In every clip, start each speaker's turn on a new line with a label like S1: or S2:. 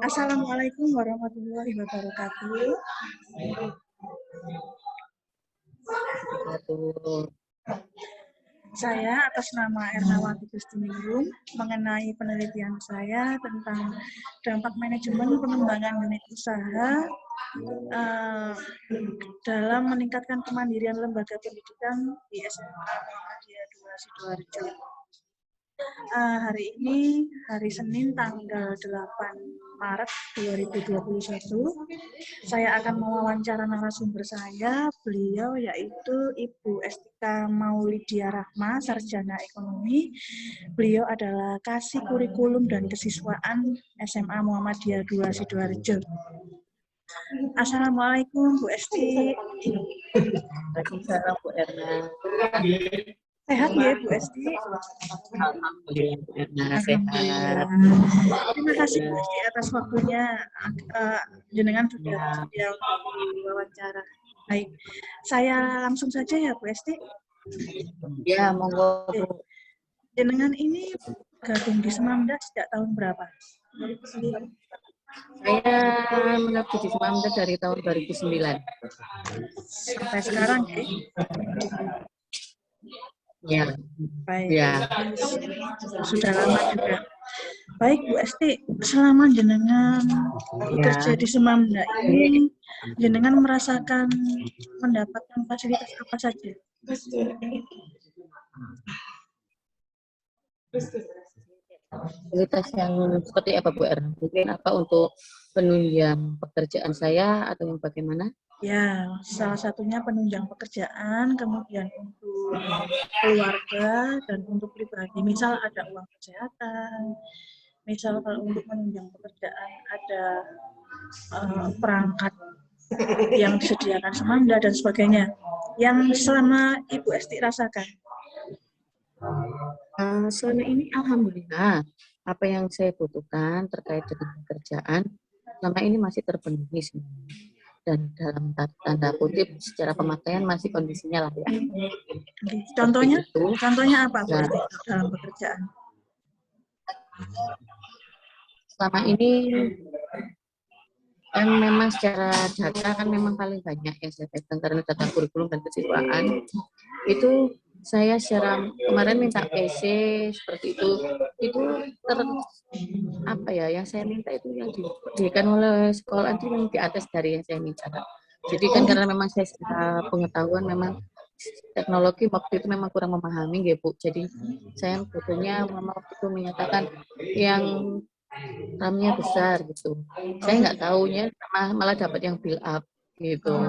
S1: Assalamualaikum warahmatullahi wabarakatuh. Saya atas nama Ernawati Gustiningrum mengenai penelitian saya tentang dampak manajemen pengembangan unit usaha dalam meningkatkan kemandirian lembaga pendidikan di SMA Muhammadiyah 2 Sidoarjo. Hari ini hari Senin tanggal 8 Maret 2021. Saya akan mewawancara narasumber saya. Beliau yaitu Ibu Estika Maulidia Rahma, Sarjana Ekonomi. Beliau adalah Kasih Kurikulum dan Kesiswaan SMA Muhammadiyah 2 Sidoarjo. Assalamualaikum Bu Esti.
S2: Waalaikumsalam Bu Erna.
S1: Sehat ya Bu Esti?
S2: Alhamdulillah Bu Erna sehat.
S1: Terima kasih Bu Esti atas waktunya. Jenengan sudah diwawancara. Baik, saya langsung saja ya Bu Esti.
S2: Ya, monggo Bu.
S1: Jenengan ini gabung di Semamda sejak tahun berapa?
S2: Saya mengabdi di Semamda dari tahun 2009.
S1: Sampai sekarang ya?
S2: Ya.
S1: Baik.
S2: Ya.
S1: Sudah lama juga. Baik Bu Esti, selama jenengan bekerja di Semamda ini, jenengan merasakan mendapatkan fasilitas apa saja?
S2: Fasilitas yang seperti apa Bu Erna? Mungkin apa untuk penunjang pekerjaan saya atau yang bagaimana?
S1: Ya, salah satunya penunjang pekerjaan, kemudian untuk keluarga dan untuk pribadi. Misal ada uang kesehatan, misal kalau untuk menunjang pekerjaan ada perangkat yang disediakan Semamda dan sebagainya. Yang selama Ibu Esti rasakan?
S2: Selama ini alhamdulillah apa yang saya butuhkan terkait dengan pekerjaan selama ini masih terpenuhi sebenarnya. Dan dalam tanda kutip secara pemakaian masih kondisinya layak.
S1: Contohnya apa Bu Esti dalam pekerjaan?
S2: Selama ini memang secara data kan memang paling banyak yang saya pegang karena data kurikulum dan kesiswaan itu saya secara kemarin minta PC seperti itu apa ya yang saya minta itu yang diberikan oleh sekolah itu yang di atas dari yang saya minta. Jadi kan karena memang saya secara pengetahuan memang teknologi waktu itu memang kurang memahami ya Bu. Jadi saya butuhnya memang waktu itu menyatakan yang RAM-nya besar gitu. Saya nggak tahunya malah dapat yang build up gitu.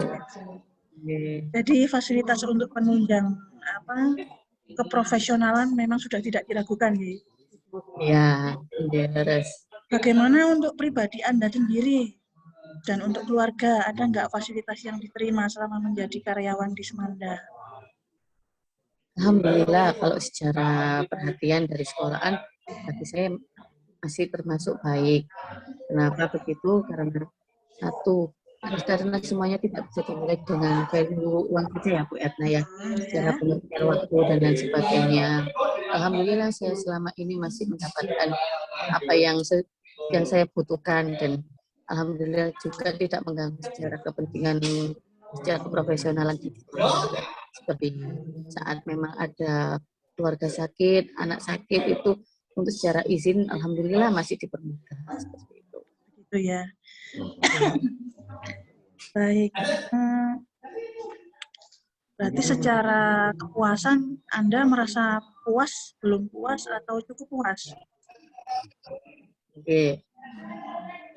S1: Jadi fasilitas untuk penunjang keprofesionalan memang sudah tidak diragukan ya?
S2: Ya, beres.
S1: Bagaimana untuk pribadi Anda sendiri dan untuk keluarga, ada nggak fasilitas yang diterima selama menjadi karyawan di Semamda?
S2: Alhamdulillah kalau secara perhatian dari sekolahan bagi saya masih termasuk baik. Kenapa begitu? Karena satu, karena semuanya tidak bisa dinilai dengan value uang saja ya Bu Etna ya, secara pengertian waktu dan lain sebagainya. Alhamdulillah saya selama ini masih mendapatkan apa yang saya butuhkan dan alhamdulillah juga tidak mengganggu secara kepentingan secara keprofesionalan seperti saat memang ada keluarga sakit, anak sakit itu untuk secara izin alhamdulillah masih dipermudah seperti itu.
S1: Begitu ya. Baik. Berarti secara kepuasan Anda merasa puas, belum puas, atau cukup puas?
S2: Oke,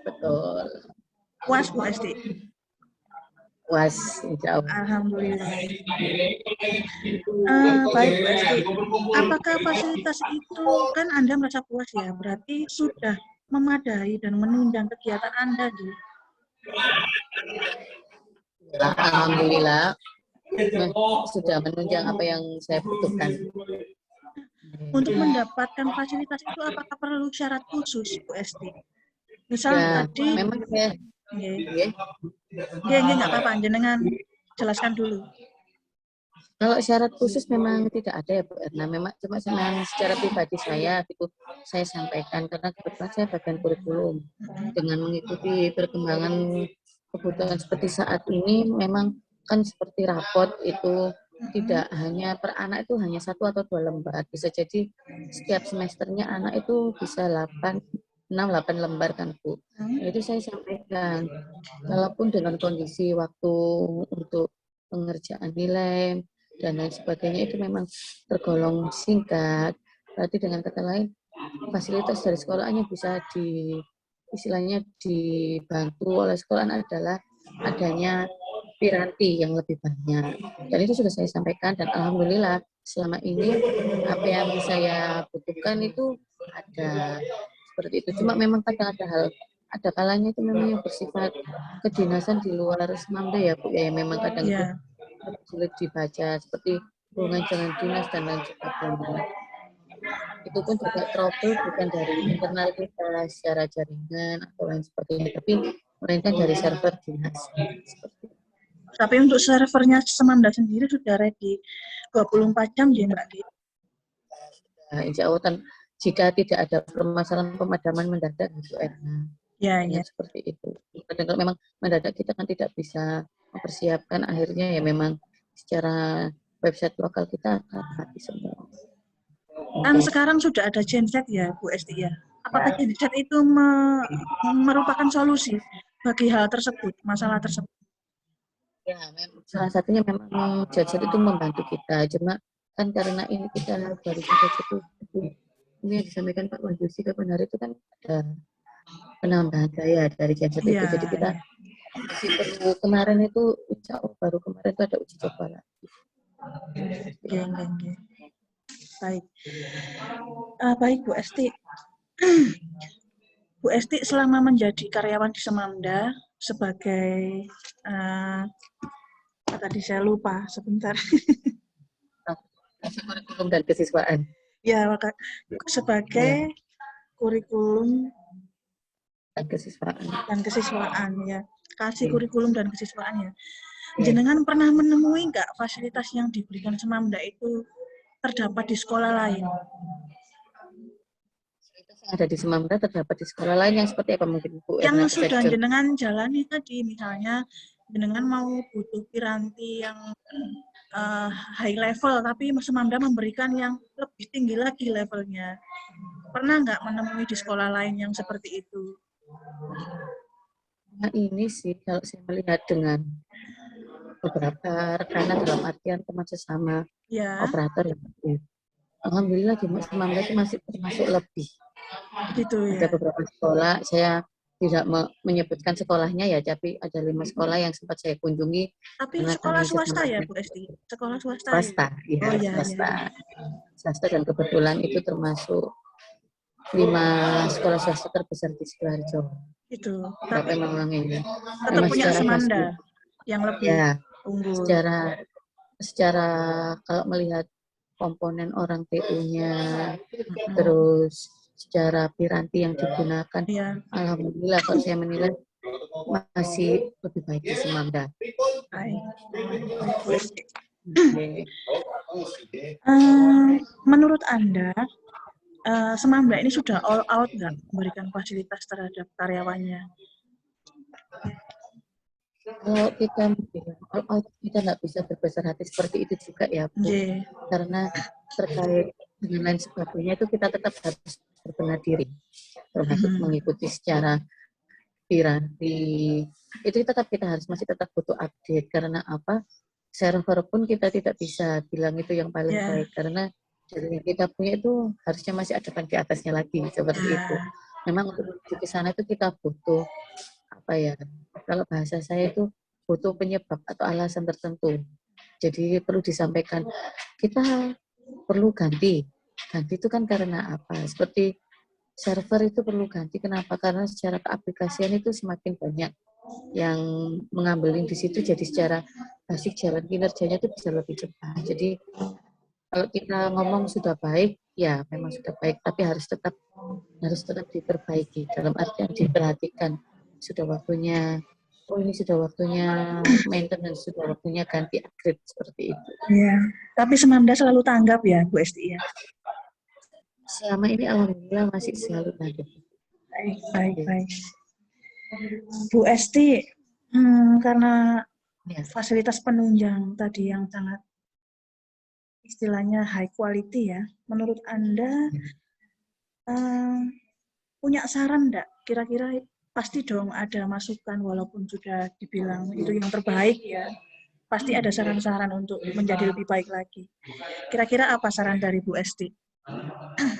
S2: betul.
S1: Puas Bu Esti?
S2: Puas, insya Allah.
S1: Alhamdulillah. Baik Bu Esti, apakah fasilitas itu kan Anda merasa puas ya? Berarti sudah memadai dan menunjang kegiatan Anda gitu?
S2: Alhamdulillah sudah menunjang apa yang saya butuhkan.
S1: Untuk mendapatkan fasilitas itu apakah perlu syarat khusus Bu Esti? Misal
S2: ya,
S1: tadi
S2: memang saya
S1: nggak apa-apa, jenengan jelaskan dulu.
S2: Kalau syarat khusus memang tidak ada ya Bu Erna. Memang cuma secara pribadi saya itu saya sampaikan karena kebetulan saya bagian kurikulum. Dengan mengikuti perkembangan kebutuhan seperti saat ini, memang kan seperti rapot itu tidak hanya per anak itu hanya 1 atau 2 lembar. Bisa jadi setiap semesternya anak itu bisa 6-8 lembar kan Bu. Itu saya sampaikan. Walaupun dengan kondisi waktu untuk pengerjaan nilai dan lain sebagainya itu memang tergolong singkat. Berarti dengan kata lain, fasilitas dari sekolahnya bisa istilahnya dibantu oleh sekolah adalah adanya piranti yang lebih banyak. Dan itu sudah saya sampaikan dan alhamdulillah selama ini apa yang saya butuhkan itu ada seperti itu. Cuma memang kadang ada kalanya itu memang yang bersifat kedinasan di luar Semanda ya Bu ya, yang memang kadang itu sulit dibaca seperti hubungan jalan dinas dan lain sebagainya. Itu pun juga trouble bukan dari internal kita secara jaringan atau lain sebagainya, tapi melainkan dari server dinas. Seperti itu.
S1: Tapi untuk servernya Semanda sendiri sudah ready 24 jam ya Mbak Ki?
S2: Nah, insya Allah jika tidak ada permasalahan pemadaman mendadak itu
S1: ya.
S2: Seperti itu. Kadang kalau memang mendadak kita kan tidak bisa mempersiapkan, akhirnya ya memang secara website lokal kita akan mati semua.
S1: Kan sekarang sudah ada genset ya Bu Esti ya. Apakah genset itu merupakan solusi bagi hal tersebut, masalah tersebut?
S2: Ya, salah satunya memang genset itu membantu kita. Cuma kan karena ini kita baru saja itu ini yang disampaikan Pak Wandusi kapan hari itu kan ada penambahan daya dari genset itu. Jadi kita perlu kemarin itu baru kemarin itu ada uji coba lagi.
S1: Baik. Baik Bu Esti. Bu Esti selama menjadi karyawan di Semanda sebagai tadi saya lupa sebentar.
S2: Kurikulum dan kesiswaan.
S1: Ya, sebagai kurikulum dan kesiswaan ya. Kasih kurikulum dan kesiswaan ya. Jenengan pernah menemui nggak fasilitas yang diberikan Semanda itu terdapat di sekolah lain?
S2: Yang ada di Semanda terdapat di sekolah lain yang seperti apa mungkin Bu?
S1: Yang sudah jenengan jalani tadi, misalnya jenengan mau butuh piranti yang high level, tapi Semanda memberikan yang lebih tinggi lagi levelnya. Pernah nggak menemui di sekolah lain yang seperti itu?
S2: Nah ini sih kalau saya melihat dengan beberapa rekanan dalam artian teman sesama operator ya. Alhamdulillah di Semanda itu masih termasuk lebih.
S1: Gitu ya.
S2: Ada beberapa sekolah, saya tidak menyebutkan sekolahnya ya, tapi ada 5 sekolah yang sempat saya kunjungi.
S1: Tapi sekolah swasta ya Bu Esti? Sekolah swasta.
S2: Swasta, ya.
S1: Oh iya.
S2: Swasta dan kebetulan itu termasuk 5 sekolah swasta terbesar di Sidoarjo.
S1: Itu.
S2: Tapi memang ini.
S1: Tetap punya Semanda yang lebih unggul.
S2: Secara kalau melihat komponen orang TU-nya, terus secara piranti yang digunakan, alhamdulillah kalau saya menilai masih lebih baik di Semanda.
S1: Menurut Anda, Semanda ini sudah all out nggak memberikan fasilitas terhadap karyawannya?
S2: Kalau kita all out, kita nggak bisa berbesar hati seperti itu juga ya Bu. Karena terkait dengan lain sebagainya itu kita tetap harus berbenah diri, termasuk mengikuti secara piranti. Itu kita masih tetap butuh update. Karena apa? Server pun kita tidak bisa bilang itu yang paling baik karena dari yang kita punya itu harusnya masih ada di atasnya lagi seperti itu. Memang untuk menuju ke sana itu kita butuh kalau bahasa saya itu butuh penyebab atau alasan tertentu. Jadi perlu disampaikan kita perlu ganti itu kan karena apa? Seperti server itu perlu ganti, kenapa? Karena secara keaplikasian itu semakin banyak yang mengambilin di situ, jadi secara basic jalan kinerjanya itu bisa lebih cepat. Jadi kalau kita ngomong sudah baik, ya memang sudah baik, tapi harus tetap diperbaiki dalam artian diperhatikan. Sudah waktunya oh ini sudah waktunya maintenance, sudah waktunya ganti upgrade seperti itu.
S1: Iya. Tapi Semamda selalu tanggap ya, Bu Esti ya.
S2: Selama ini alhamdulillah masih selalu ada.
S1: Baik, baik, baik. Bu Esti, karena
S2: Ya.
S1: fasilitas penunjang tadi yang sangat istilahnya high quality ya, menurut Anda punya saran enggak? Kira-kira pasti dong ada masukan walaupun sudah dibilang itu yang terbaik ya. Pasti ada saran-saran untuk menjadi lebih baik lagi. Kira-kira apa saran dari Bu Esti?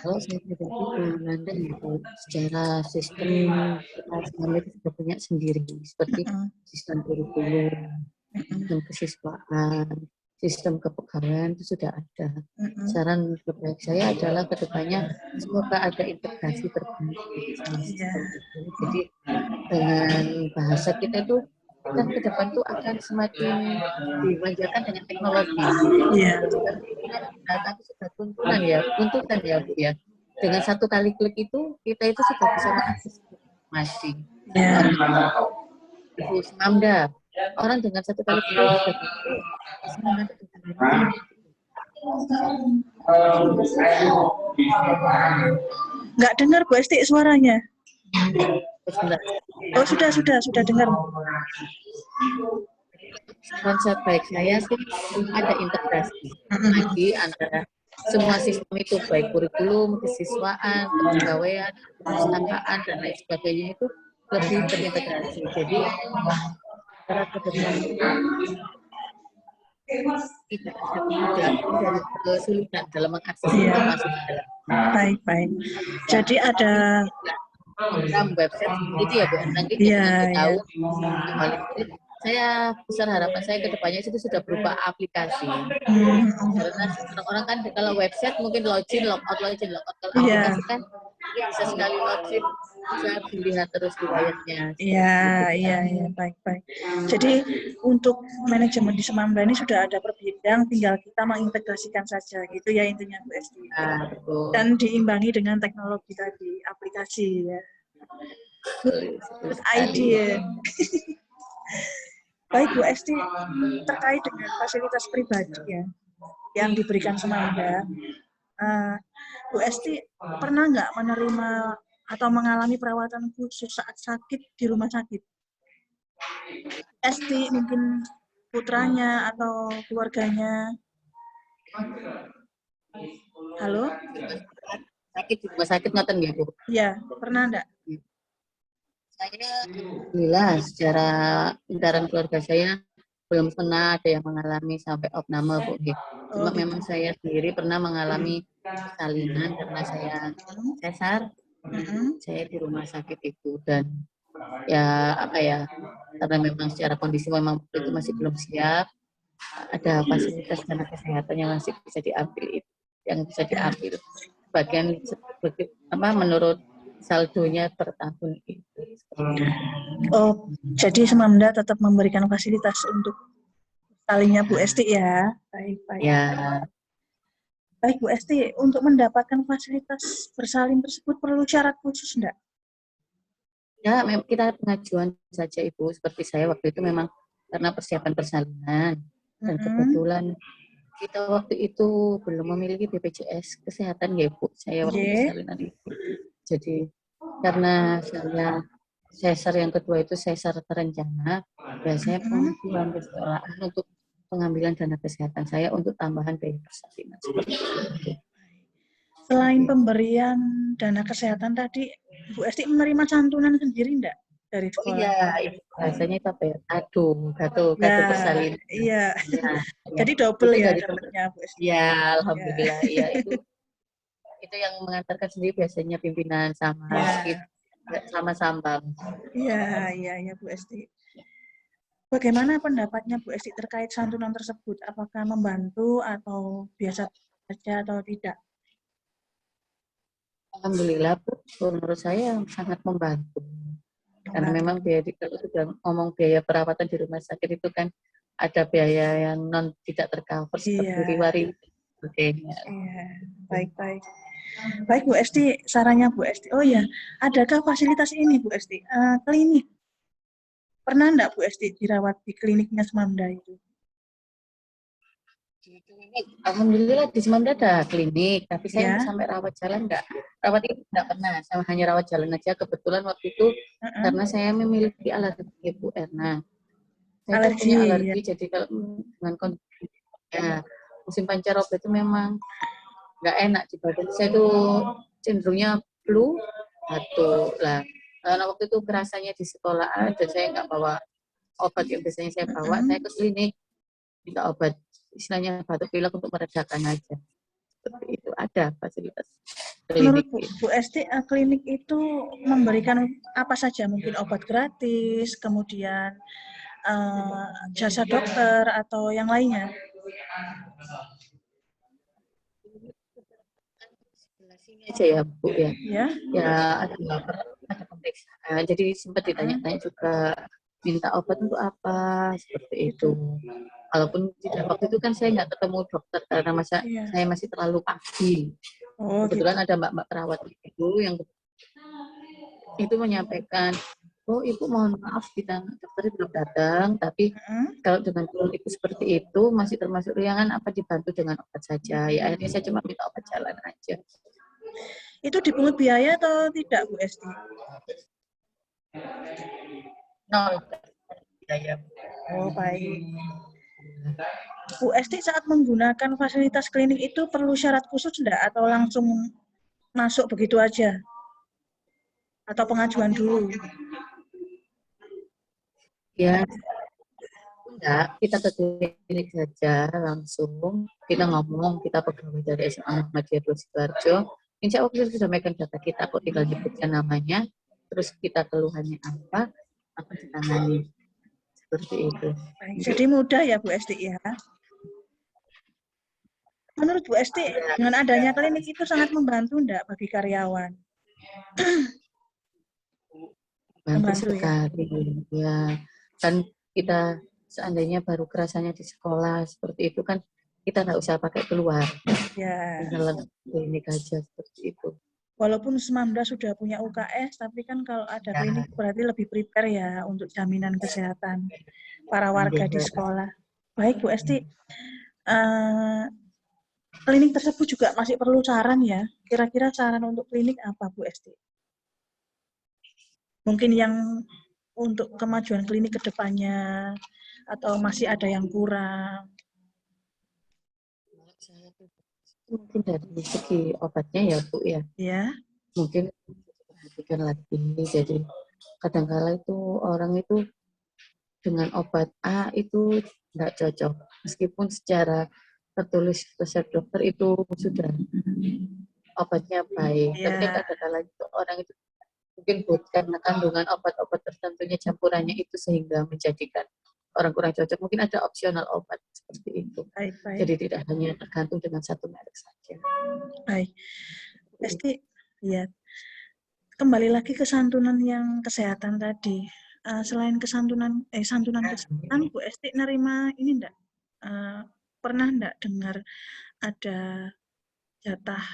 S2: Kalau saya pribadi belum ada ya Bu, secara sistem kita sebenarnya sudah punya sendiri seperti sistem kurikulum, sistem kesiswaan, sistem kepegawaian itu sudah ada. Saran terbaik saya adalah kedepannya semoga ada integrasi terbaik di sama sistem itu. Jadi dengan bahasa kita itu kan ke depan tuh akan semakin dimanjakan dengan teknologi.
S1: Iya.
S2: Data itu sudah tuntunan ya Bu ya. Dengan satu kali klik itu kita itu sudah bisa mengakses informasi.
S1: Ya.
S2: Ibu Semamda, orang dengan satu kali klik sudah bisa mengakses informasi. Nggak
S1: dengar Bu Esti suaranya. Oh sudah dengar.
S2: Konsep baik saya sih ada integrasi lagi antara semua sistem itu baik kurikulum, kesiswaan, kepegawaian, perpustakaan dan lain sebagainya itu lebih terintegrasi. Jadi cara ke depan tidak ada kemudahan dan kesulitan dalam mengakses informasi.
S1: Baik. Jadi ada
S2: program website itu ya Bu, nanti kita tahu saya besar harapan saya ke depannya itu sudah berupa aplikasi. Karena orang-orang kan kalau website mungkin login, logout. Kalau aplikasi kan bisa sekali login, bisa dilihat terus riwayatnya.
S1: Iya, baik. Jadi untuk manajemen di Semamda ini sudah ada per bidang, tinggal kita mengintegrasikan saja gitu ya intinya Bu Esti.
S2: Betul.
S1: Dan diimbangi dengan teknologi tadi, aplikasi ya. Terus ID ya. Baik Bu Esti, terkait dengan fasilitas pribadi ya yang diberikan Semamda, Bu Esti pernah nggak menerima atau mengalami perawatan khusus saat sakit di rumah sakit? Esti mungkin putranya atau keluarganya. Halo?
S2: Sakit di rumah sakit ngoten nggih Bu?
S1: Iya, pernah enggak?
S2: Saya alhamdulillah secara lingkaran keluarga saya belum pernah ada yang mengalami sampai opname Bu. Cuma memang saya sendiri pernah mengalami persalinan karena saya sesar. Saya di rumah sakit itu dan ya karena memang secara kondisi memang itu masih belum siap, ada fasilitas dana kesehatan yang masih bisa diambil bagian menurut saldonya per tahun itu.
S1: Oh, jadi Semamda tetap memberikan fasilitas untuk salingnya Bu Esti ya. Baik.
S2: Ya.
S1: Baik Bu Esti, untuk mendapatkan fasilitas bersalin tersebut perlu syarat khusus enggak?
S2: Ya, kita pengajuan saja Ibu. Seperti saya waktu itu memang karena persiapan persalinan dan kebetulan kita waktu itu belum memiliki BPJS kesehatan ya Bu. Saya waktu persalinan itu. Jadi karena saya sesar yang kedua itu sesar terencana, saya pengajuan ke sekolah untuk pengambilan dana kesehatan saya untuk tambahan biaya persalinan.
S1: Selain pemberian dana kesehatan tadi, Bu Esti menerima santunan sendiri enggak dari sekolah?
S2: Oh iya, bahasanya itu apa ya? Kado persalinan.
S1: Iya. Jadi double ya dapatnya Bu Esti.
S2: Ya, alhamdulillah. Iya, itu yang mengantarkan sendiri biasanya pimpinan sama sambang.
S1: Iya Bu Esti. Bagaimana pendapatnya Bu Esti terkait santunan tersebut? Apakah membantu atau biasa saja atau tidak?
S2: Alhamdulillah, menurut saya sangat membantu. Karena memang kalau sudah ngomong biaya perawatan di rumah sakit itu kan ada biaya yang tidak tercover seperti riwari.
S1: Iya, baik. Baik Bu Esti, sarannya Bu Esti. Oh ya, adakah fasilitas ini Bu Esti? Klinik Pernah enggak Bu Esti dirawat di kliniknya Semamda itu?
S2: Di klinik, alhamdulillah di Semanda ada klinik, tapi saya
S1: Ya.
S2: sampai rawat jalan enggak. Rawat itu enggak pernah, sama hanya rawat jalan aja. Kebetulan waktu itu karena saya memiliki alergi Bu Erna. Saya itu
S1: Alergi,
S2: punya
S1: ya.
S2: alergi, jadi kalau dengan kondisi ya, musim pancaroba itu memang nggak enak di badan. Saya itu cenderungnya flu, batuk lah. Karena waktu itu kerasanya di sekolah dan saya nggak bawa obat yang biasanya saya bawa, saya ke klinik minta obat istilahnya batuk pilek untuk meredakan aja. Seperti itu, ada fasilitas
S1: Menurut
S2: klinik.
S1: Bu Esti, klinik itu memberikan apa saja? Mungkin obat gratis, kemudian jasa dokter atau yang lainnya?
S2: Sini aja ya Bu ya.
S1: Ya.
S2: Ya ada pemeriksaan. Jadi sempat ditanya-tanya juga minta obat untuk apa seperti itu. Walaupun tidak waktu itu kan saya nggak ketemu dokter karena saya masih terlalu pagi. Kebetulan
S1: gitu.
S2: ada mbak-mbak perawat itu yang itu menyampaikan, oh ibu mohon maaf kita dokter belum datang, tapi kalau dengan ibu seperti itu masih termasuk ringan apa dibantu dengan obat saja. Ya akhirnya saya cuma minta obat jalan aja.
S1: Itu dipungut biaya atau tidak Bu Esti?
S2: Nol biaya.
S1: Oh baik. Bu Esti saat menggunakan fasilitas klinik itu perlu syarat khusus enggak atau langsung masuk begitu aja? Atau pengajuan dulu?
S2: Ya, enggak, kita ke klinik saja langsung, kita ngomong, kita pegawai dari SMA Muhammadiyah Sidoarjo, insya Allah kita sudah megang data kita, kok tinggal nyebutkan namanya, terus kita keluhannya apa ditangani. Seperti itu.
S1: Jadi mudah ya Bu Esti ya? Menurut Bu Esti, dengan adanya klinik itu sangat membantu enggak bagi karyawan?
S2: Membantu sekali ya. Kan kita seandainya baru kerasanya di sekolah seperti itu kan kita nggak usah pakai keluar.
S1: Ya.
S2: Tinggal klinik aja seperti itu.
S1: Walaupun Semamda sudah punya UKS, tapi kan kalau ada klinik berarti lebih prepare ya untuk jaminan kesehatan para warga di sekolah. Baik Bu Esti, klinik tersebut juga masih perlu saran ya. Kira-kira saran untuk klinik apa Bu Esti? Mungkin yang untuk kemajuan klinik ke depannya, atau masih ada yang kurang?
S2: Mungkin dari segi obatnya ya Bu ya.
S1: Ya.
S2: Mungkin perhatikan lagi. Jadi kadang-kala itu orang itu dengan obat A itu nggak cocok. Meskipun secara tertulis resep dokter itu sudah obatnya baik. Tapi kan kadang-kala itu orang itu mungkin karena kandungan obat-obat tertentunya campurannya itu sehingga menjadikan orang kurang cocok. Mungkin ada opsional obat seperti itu.
S1: Baik.
S2: Jadi tidak hanya tergantung dengan satu merek saja.
S1: Baik. Esti, ya. Kembali lagi ke santunan yang kesehatan tadi. Selain santunan kesehatan, Bu Esti nerima ini enggak? Pernah enggak dengar ada jatah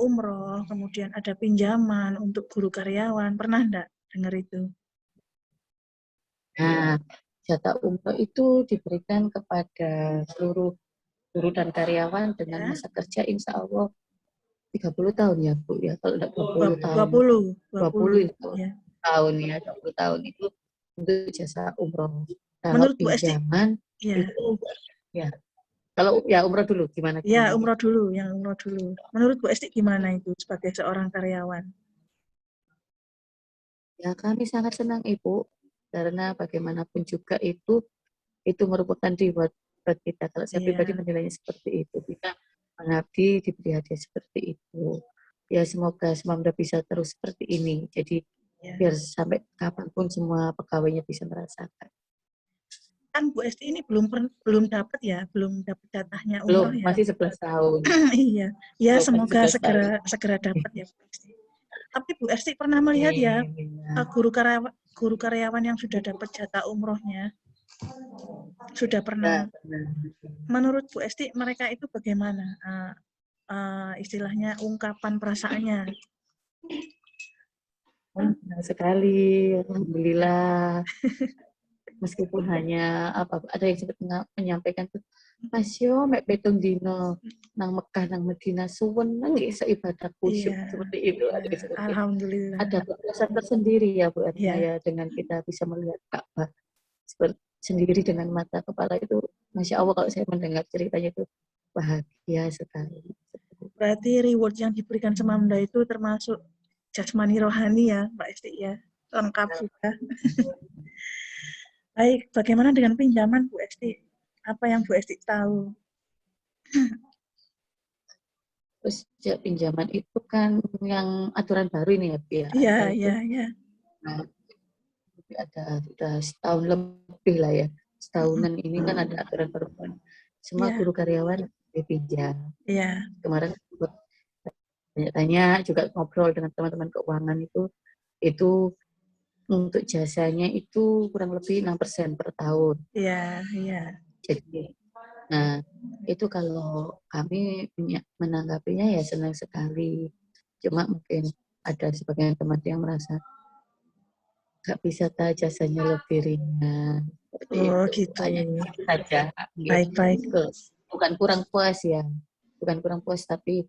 S1: umroh, kemudian ada pinjaman untuk guru karyawan? Pernah enggak dengar itu?
S2: Nah, jatah umroh itu diberikan kepada seluruh guru dan karyawan dengan masa kerja insya Allah 30 tahun ya Bu ya. Kalau tidak 20 tahun. 20 tahun ya, 20 tahun itu untuk jasa umroh. Kalau
S1: Menurut Bu Esti,
S2: pinjaman itu ya. Kalau ya umroh dulu gimana?
S1: Ya, umroh dulu. Menurut Bu Esti gimana itu sebagai seorang karyawan?
S2: Ya kami sangat senang Ibu, karena bagaimanapun juga itu merupakan reward buat kita. Kalau saya pribadi menilainya seperti itu. Kita mengabdi diberi hadiah seperti itu. Ya semoga Semamda bisa terus seperti ini. Jadi biar sampai kapanpun semua pegawainya bisa merasakan.
S1: Kan Bu Esti ini belum dapat ya, belum dapat jatahnya
S2: Belum,
S1: umroh ya.
S2: masih 11 tahun.
S1: Iya, ya semoga segera dapat ya Bu Esti. Tapi Bu Esti pernah melihat ya guru karyawan yang sudah dapat jatah umrohnya? Sudah pernah. Menurut Bu Esti mereka itu bagaimana? Istilahnya ungkapan perasaannya?
S2: Senang sekali, alhamdulillah. meskipun hanya ada yang sempat menyampaikan tuh, Mas yo mek pitung dino nang Mekah nang Medina suwen nang iso ibadah khusyuk
S1: Iya,
S2: seperti itu, ada
S1: iya.
S2: seperti
S1: Alhamdulillah.
S2: ada kepuasan tersendiri ya Bu Erna
S1: Ya,
S2: ya, dengan kita bisa melihat Ka'bah seperti sendiri dengan mata kepala itu, Masya Allah kalau saya mendengar ceritanya itu bahagia sekali.
S1: berarti reward yang diberikan Semamda itu termasuk jasmani rohani ya, Mbak Esti ya. Lengkap sudah. Baik, bagaimana dengan pinjaman Bu Esti? Apa yang Bu Esti tahu?
S2: Terus pinjaman itu kan yang aturan baru ini ya, ya
S1: Iya,
S2: ada itu.
S1: iya, iya.
S2: Nah, ada sudah setahun lebih lah ya. Setahunan ini kan ada aturan baru. Semua
S1: Iya,
S2: guru karyawan dipinjam.
S1: iya,
S2: Kemarin tanya juga ngobrol dengan teman-teman keuangan itu untuk jasanya itu kurang lebih 6% per tahun.
S1: iya, iya.
S2: Jadi, nah itu kalau kami menanggapinya ya senang sekali. Cuma mungkin ada sebagian teman yang merasa nggak bisa tak jasanya lebih ringan seperti
S1: Oh,
S2: itu,
S1: gitu.
S2: hanya itu saja
S1: Baik-baik.
S2: gitu. Bukan kurang puas ya, bukan kurang puas, tapi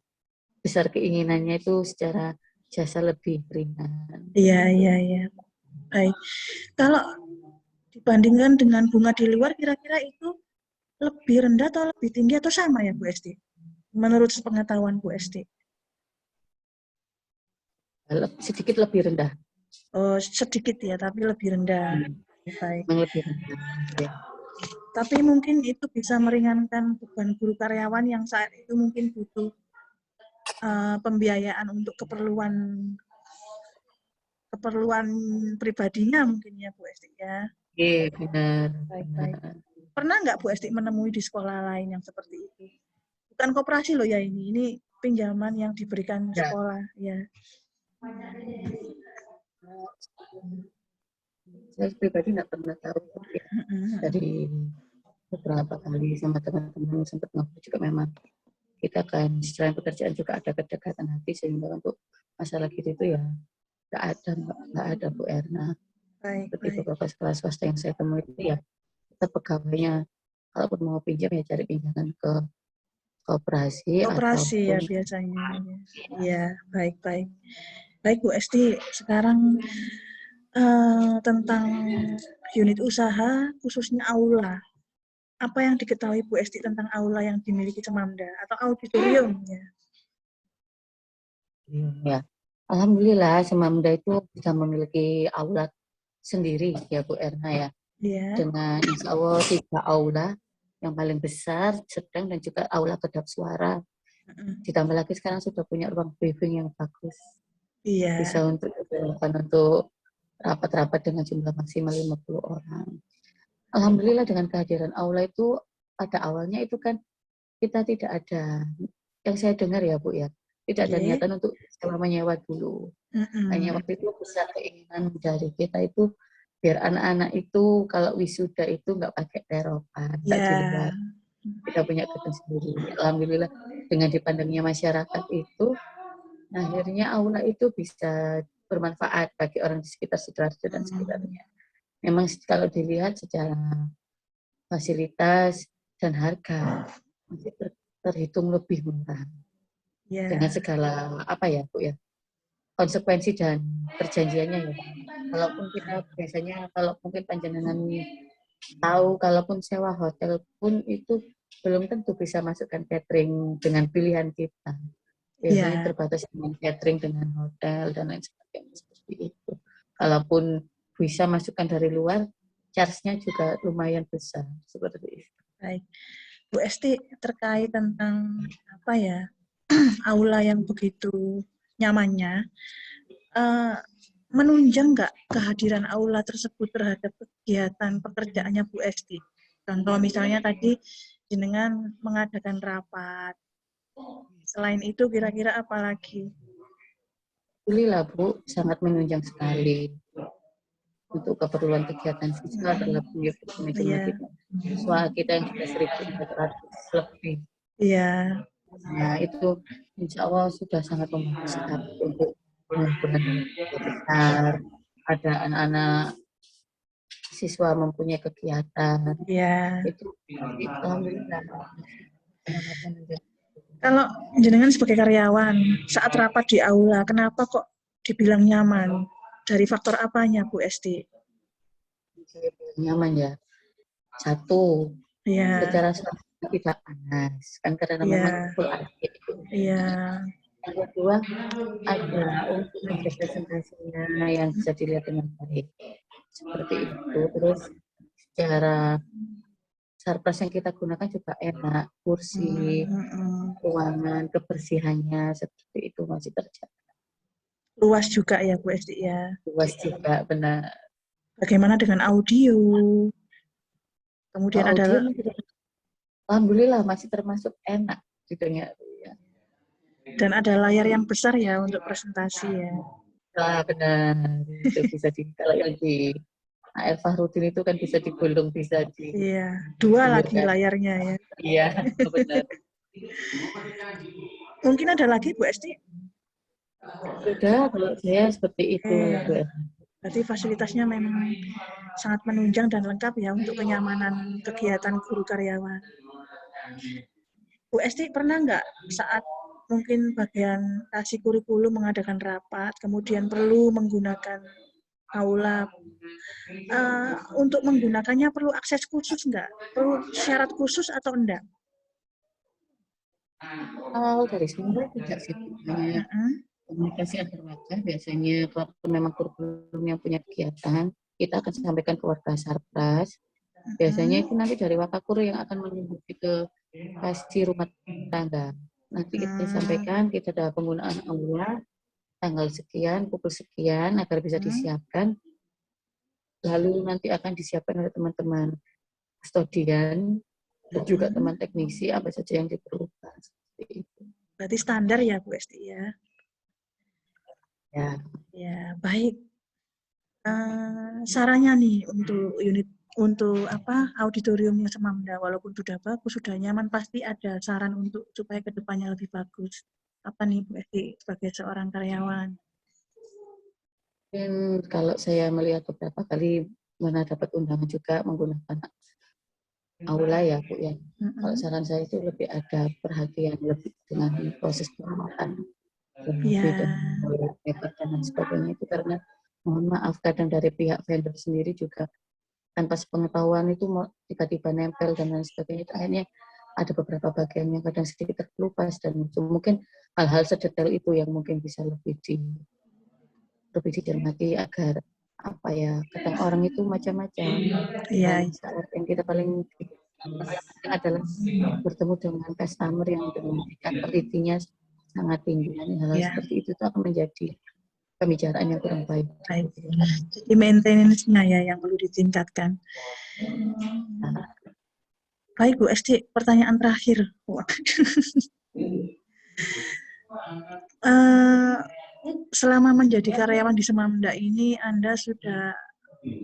S2: besar keinginannya itu secara jasa lebih ringan
S1: Iya,
S2: gitu.
S1: iya, iya. Baik. Kalau dibandingkan dengan bunga di luar, kira-kira itu lebih rendah atau lebih tinggi atau sama ya Bu Esti? Menurut sepengetahuan Bu Esti.
S2: Sedikit lebih rendah.
S1: Oh, sedikit ya, tapi lebih rendah. Baik.
S2: Memang lebih rendah ya.
S1: Tapi mungkin itu bisa meringankan beban guru karyawan yang saat itu mungkin butuh pembiayaan untuk keperluan keperluan pribadinya mungkin ya Bu Esti ya.
S2: Oke, benar,
S1: Baik-baik.
S2: benar.
S1: Pernah nggak Bu Esti menemui di sekolah lain yang seperti itu? Bukan koperasi loh ya ini pinjaman yang diberikan
S2: Ya,
S1: sekolah ya.
S2: saya pribadi nggak pernah tahu ya. Dari beberapa kali sama teman-teman sempat ngobrol juga, memang kita kan selain pekerjaan juga ada kedekatan hati, sehingga untuk masalah gitu itu ya nggak ada Bu Erna.
S1: Baik,
S2: Seperti
S1: baik.
S2: beberapa sekolah swasta yang saya temui itu ya, kita pegawainya kalaupun mau pinjam ya cari pinjaman ke koperasi
S1: Koperasi ya
S2: ataupun
S1: biasanya. Ya, baik-baik. Baik Bu Esti, sekarang tentang unit usaha khususnya aula. Apa yang diketahui Bu Esti tentang aula yang dimiliki Semamda atau auditorium ya?
S2: ya. Alhamdulillah Semamda itu bisa memiliki aula sendiri ya Bu Erna ya,
S1: Iya.
S2: dengan insya Allah 3 aula yang paling besar, sedang, dan juga aula kedap suara. Ditambah lagi sekarang sudah punya ruang briefing yang bagus,
S1: Iya.
S2: bisa untuk rapat-rapat dengan jumlah maksimal 50 orang. Alhamdulillah dengan kehadiran aula itu pada awalnya itu kan kita tidak ada, yang saya dengar ya Bu ya, tidak ada
S1: Oke.
S2: niatan untuk sewa menyewa dulu. Hanya waktu itu besar keinginan dari kita itu biar anak-anak itu kalau wisuda itu nggak pakai terokan, nggak di
S1: Ya.
S2: luar. Kita punya gedung sendiri. Alhamdulillah dengan dipandangnya masyarakat itu, akhirnya aula itu bisa bermanfaat bagi orang di sekitar Sidoarjo dan sekitarnya. Memang kalau dilihat secara fasilitas dan harga masih terhitung lebih murah dengan
S1: Ya.
S2: segala apa ya Bu ya, konsekuensi dan perjanjiannya ya. Kalaupun kita biasanya, kalau mungkin panjenengan tahu, kalaupun sewa hotel pun itu belum tentu bisa masukkan catering dengan pilihan kita. Biasanya
S1: Ya.
S2: terbatas dengan catering, dengan hotel dan lain sebagainya seperti itu. Kalaupun bisa masukkan dari luar, charge-nya juga lumayan besar seperti itu.
S1: Baik. Bu Esti terkait tentang apa ya aula yang begitu nyamannya, uh, menunjang nggak kehadiran aula tersebut terhadap kegiatan pekerjaannya Bu Esti? Contoh misalnya tadi jenengan mengadakan rapat. Selain itu kira-kira apa lagi?
S2: Alhamdulillah Bu, sangat menunjang sekali untuk keperluan kegiatan siswa dalam manajemen
S1: Iya,
S2: kita. Siswa kita yang sudah 1.400 lebih.
S1: iya,
S2: Nah, itu insya Allah sudah sangat membantu sekali untuk pengumpulan dana besar. Ada anak-anak siswa mempunyai kegiatan.
S1: Ya.
S2: Itu alhamdulillah.
S1: Kalau jenengan sebagai karyawan saat rapat di aula, kenapa kok dibilang nyaman? Dari faktor apanya, Bu Esti?
S2: Nyaman ya. Satu,
S1: Iya,
S2: secara suasana tidak panas, kan karena
S1: iya,
S2: memang full AC.
S1: iya.
S2: Yang kedua, ada untuk meja presentasinya yang bisa dilihat dengan baik. Seperti itu. Terus secara sarpras yang kita gunakan juga enak, kursi, ruangan, kebersihannya seperti itu masih terjaga.
S1: Luas juga ya, Bu Esti ya.
S2: Luas juga, benar.
S1: Bagaimana dengan audio? Kemudian
S2: Audio
S1: ada
S2: alhamdulillah masih termasuk enak gitu ya.
S1: dan ada layar yang besar ya untuk presentasi ya.
S2: Nah, benar. Itu bisa kalau yang di AR Fahrudin itu kan bisa digulung, bisa
S1: Iya, 2 lagi
S2: digulungkan.
S1: layarnya ya.
S2: Iya, benar.
S1: Mungkin ada lagi Bu Esti?
S2: Sudah, kalau saya seperti itu.
S1: Berarti fasilitasnya memang sangat menunjang dan lengkap ya untuk kenyamanan kegiatan guru karyawan. Bu Esti pernah nggak saat mungkin bagian kasih kurikulum mengadakan rapat, kemudian perlu menggunakan aula, untuk menggunakannya perlu akses khusus nggak? Perlu syarat khusus atau enggak?
S2: Kalau dari semula tidak sih, hanya komunikasi antar warga. Biasanya kalau memang kurikulum yang punya kegiatan, kita akan sampaikan ke warga sarpras. Biasanya itu nanti dari Wakakur yang akan menyebut ke kasih rumah tangga. Nanti kita sampaikan kita ada penggunaan aula tanggal sekian, pukul sekian agar bisa disiapkan. Lalu nanti akan disiapkan oleh teman-teman kustodian dan juga teman teknisi apa saja yang diperlukan. Seperti itu.
S1: Berarti standar ya Bu Esti ya?
S2: Ya.
S1: Ya, baik. Sarannya nih untuk auditoriumnya Semamda, walaupun sudah bagus, sudah nyaman, pasti ada saran untuk supaya kedepannya lebih bagus. Apa nih Bu Esti sebagai seorang karyawan?
S2: Dan kalau saya melihat beberapa kali mana dapat undangan juga menggunakan aula ya Bu ya. Kalau saran saya itu lebih ada perhatian lebih dengan proses perawatan dan lain sebagainya itu karena mohon maaf kadang dari pihak vendor sendiri juga tanpa sepengetahuan itu tiba-tiba nempel dan lain sebagainya itu akhirnya ada beberapa bagian yang kadang sedikit terkelupas dan mungkin hal-hal sedetail itu yang mungkin bisa lebih dicermati agar apa ya kadang orang itu macam-macam. Dan saat yang kita paling adalah bertemu dengan customer yang dengan tingkat telitinya sangat tinggi. Hal seperti itu tuh akan menjadi pembicaraan yang kurang baik.
S1: Jadi maintenance-nya ya yang perlu ditingkatkan. Baik Bu Esti, pertanyaan terakhir. Selama menjadi karyawan di Semamda ini, Anda sudah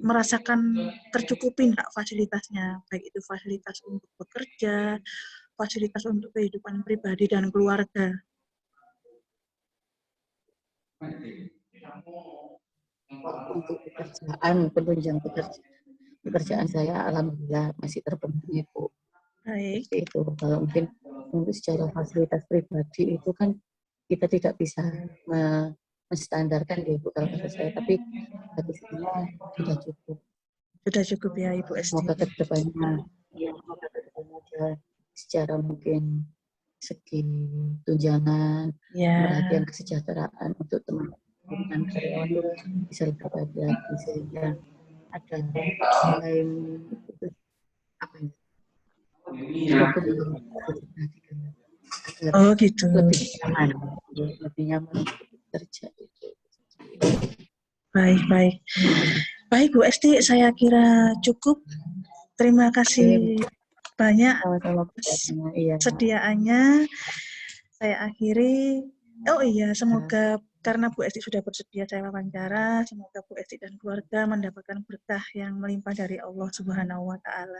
S1: merasakan tercukupi nggak fasilitasnya, baik itu fasilitas untuk bekerja, fasilitas untuk kehidupan pribadi dan keluarga?
S2: Untuk penunjang pekerjaan saya alhamdulillah masih terpenuhi Bu.
S1: Baik.
S2: Seperti itu. Kalau mungkin untuk secara fasilitas pribadi itu kan kita tidak bisa menstandarkan ya Bu kalau kata saya, tapi bagi saya sudah cukup.
S1: Sudah cukup ya Ibu Esti.
S2: Semoga kedepannya secara mungkin segi tunjangan, perhatian kesejahteraan untuk teman-teman karyawan itu bisa lebih baik lagi sehingga ada selain itu apa ya?
S1: Oh gitu.
S2: Lebih nyaman kerja.
S1: Baik. Baik Bu Esti, saya kira cukup. Terima kasih banyak sediaannya. Saya akhiri. Oh iya, semoga karena Bu Esti sudah bersedia saya wawancara, semoga Bu Esti dan keluarga mendapatkan berkah yang melimpah dari Allah Subhanahu wa taala.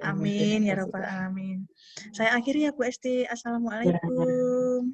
S1: Amin ya rabbal alamin. Saya akhiri ya Bu Esti. Assalamualaikum.